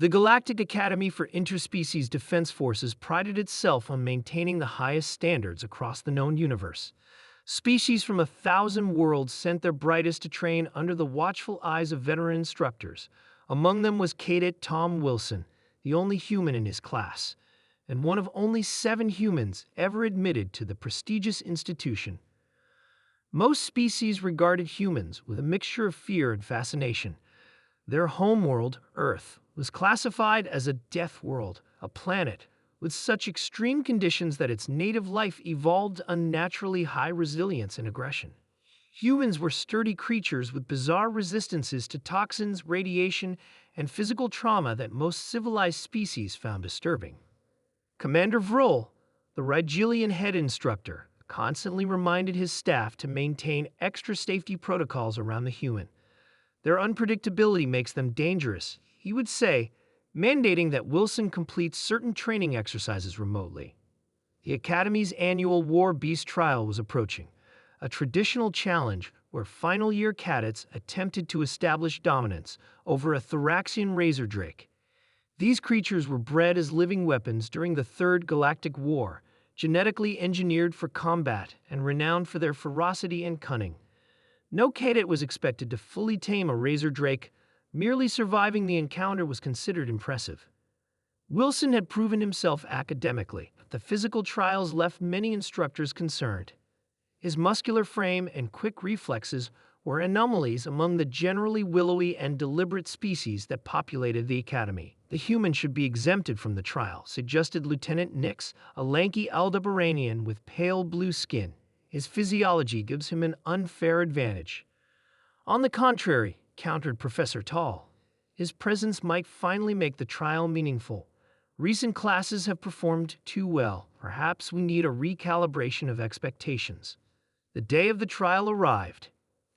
The Galactic Academy for Interspecies Defense Forces prided itself on maintaining the highest standards across the known universe. Species from 1,000 worlds sent their brightest to train under the watchful eyes of veteran instructors. Among them was Cadet Tom Wilson, the only human in his class, and one of only 7 humans ever admitted to the prestigious institution. Most species regarded humans with a mixture of fear and fascination. Their homeworld, Earth, was classified as a death world, a planet with such extreme conditions that its native life evolved unnaturally high resilience and aggression. Humans were sturdy creatures with bizarre resistances to toxins, radiation, and physical trauma that most civilized species found disturbing. Commander Vroll, the Rigelian head instructor, constantly reminded his staff to maintain extra safety protocols around the human. Their unpredictability makes them dangerous, he would say, mandating that Wilson complete certain training exercises remotely. The Academy's annual War Beast trial was approaching, a traditional challenge where final-year cadets attempted to establish dominance over a Thoraxian razor drake. These creatures were bred as living weapons during the Third Galactic War, genetically engineered for combat and renowned for their ferocity and cunning. No cadet was expected to fully tame a razor drake. Merely surviving the encounter was considered impressive. Wilson had proven himself academically, but the physical trials left many instructors concerned. His muscular frame and quick reflexes were anomalies among the generally willowy and deliberate species that populated the academy. The human should be exempted from the trial, suggested Lieutenant Nix, a lanky Aldebaranian with pale blue skin. His physiology gives him an unfair advantage. On the contrary, countered Professor Tall, his presence might finally make the trial meaningful. Recent classes have performed too well. Perhaps we need a recalibration of expectations. The day of the trial arrived.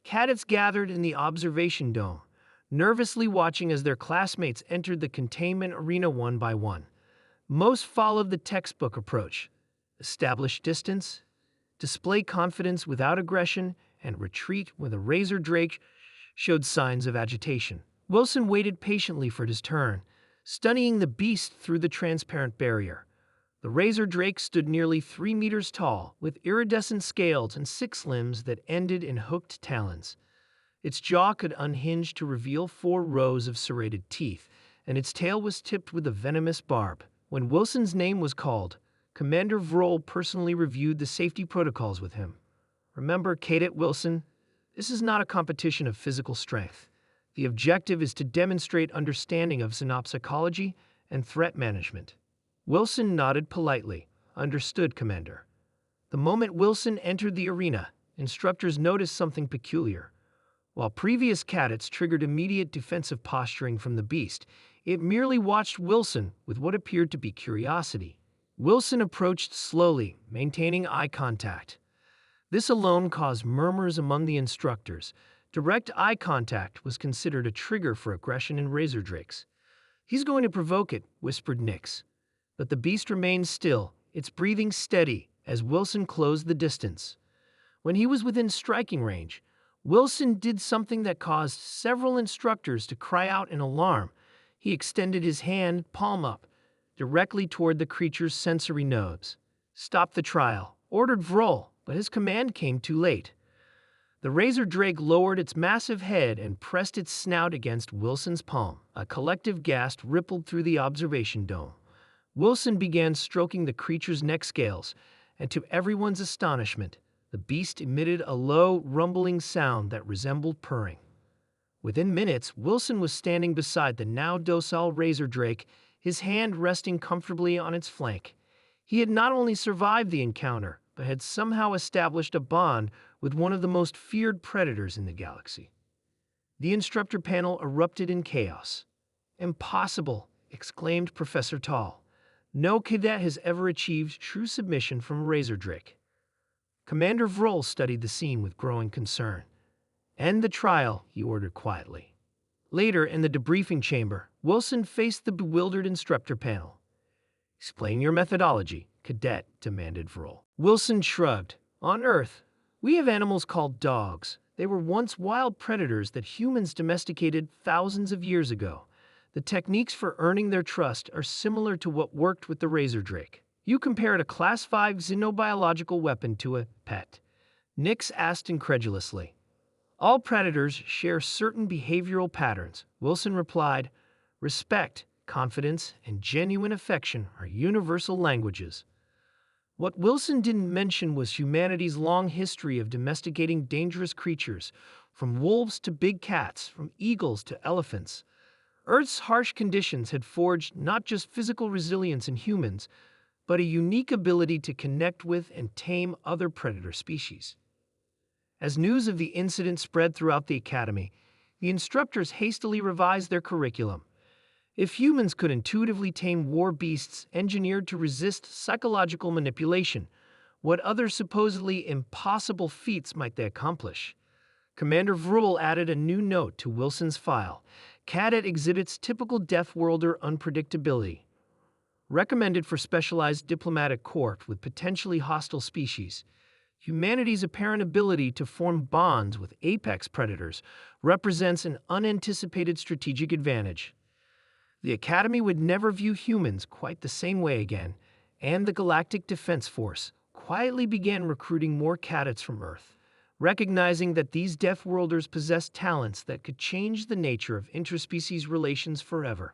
Cadets gathered in the observation dome, nervously watching as their classmates entered the containment arena one by one. Most followed the textbook approach: establish distance, display confidence without aggression, and retreat when the razor drake showed signs of agitation. Wilson waited patiently for his turn, studying the beast through the transparent barrier. The razor drake stood nearly 3 meters tall, with iridescent scales and 6 limbs that ended in hooked talons. Its jaw could unhinge to reveal 4 rows of serrated teeth, and its tail was tipped with a venomous barb. When Wilson's name was called, Commander Vroll personally reviewed the safety protocols with him. Remember, Cadet Wilson, this is not a competition of physical strength. The objective is to demonstrate understanding of synapsecology and threat management. Wilson nodded politely. Understood, Commander. The moment Wilson entered the arena, instructors noticed something peculiar. While previous cadets triggered immediate defensive posturing from the beast, it merely watched Wilson with what appeared to be curiosity. Wilson approached slowly, maintaining eye contact. This alone caused murmurs among the instructors. Direct eye contact was considered a trigger for aggression in razor drakes. He's going to provoke it, whispered Nix. But the beast remained still, its breathing steady, as Wilson closed the distance. When he was within striking range, Wilson did something that caused several instructors to cry out in alarm. He extended his hand, palm up, directly toward the creature's sensory nose. Stop the trial, ordered Vroll, but his command came too late. The razor drake lowered its massive head and pressed its snout against Wilson's palm. A collective gasp rippled through the observation dome. Wilson began stroking the creature's neck scales, and to everyone's astonishment, the beast emitted a low, rumbling sound that resembled purring. Within minutes, Wilson was standing beside the now docile razor drake, his hand resting comfortably on its flank. He had not only survived the encounter, but had somehow established a bond with one of the most feared predators in the galaxy. The instructor panel erupted in chaos. "Impossible!" exclaimed Professor Tall. "No cadet has ever achieved true submission from a razor drake." Commander Vroll studied the scene with growing concern. "End the trial," he ordered quietly. Later, in the debriefing chamber, Wilson faced the bewildered instructor panel. "Explain your methodology, Cadet," demanded Vroll. Wilson shrugged. "On Earth, we have animals called dogs. They were once wild predators that humans domesticated thousands of years ago. The techniques for earning their trust are similar to what worked with the razor drake. You compared a Class 5 xenobiological weapon to a pet. Nix asked incredulously. All predators share certain behavioral patterns, Wilson replied. Respect, confidence, and genuine affection are universal languages. What Wilson didn't mention was humanity's long history of domesticating dangerous creatures, from wolves to big cats, from eagles to elephants. Earth's harsh conditions had forged not just physical resilience in humans, but a unique ability to connect with and tame other predator species. As news of the incident spread throughout the academy, the instructors hastily revised their curriculum. If humans could intuitively tame war beasts engineered to resist psychological manipulation, what other supposedly impossible feats might they accomplish? Commander Vrul added a new note to Wilson's file. Cadet exhibits typical Deathworlder unpredictability. Recommended for specialized diplomatic corps with potentially hostile species. Humanity's apparent ability to form bonds with apex predators represents an unanticipated strategic advantage. The Academy would never view humans quite the same way again, and the Galactic Defense Force quietly began recruiting more cadets from Earth, recognizing that these Deathworlders possessed talents that could change the nature of interspecies relations forever.